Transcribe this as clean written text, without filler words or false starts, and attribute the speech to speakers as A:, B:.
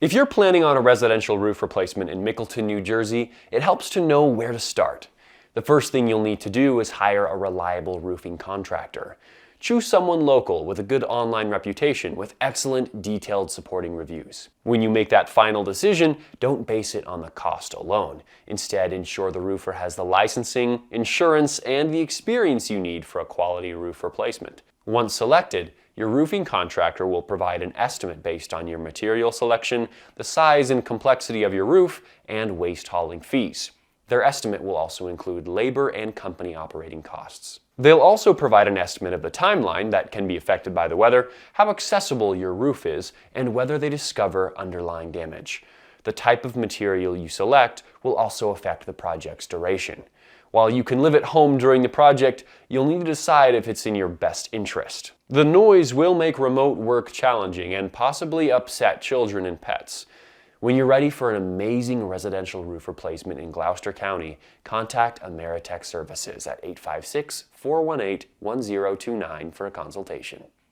A: If you're planning on a residential roof replacement in Mickleton, New Jersey, it helps to know where to start. The first thing you'll need to do is hire a reliable roofing contractor. Choose someone local with a good online reputation with excellent, detailed supporting reviews. When you make that final decision, don't base it on the cost alone. Instead, ensure the roofer has the licensing, insurance, and the experience you need for a quality roof replacement. Once selected, your roofing contractor will provide an estimate based on your material selection, the size and complexity of your roof, and waste hauling fees. Their estimate will also include labor and company operating costs. They'll also provide an estimate of the timeline that can be affected by the weather, how accessible your roof is, and whether they discover underlying damage. The type of material you select will also affect the project's duration. While you can live at home during the project, you'll need to decide if it's in your best interest. The noise will make remote work challenging and possibly upset children and pets. When you're ready for an amazing residential roof replacement in Gloucester County, contact Ameritech Services at 856-418-1029 for a consultation.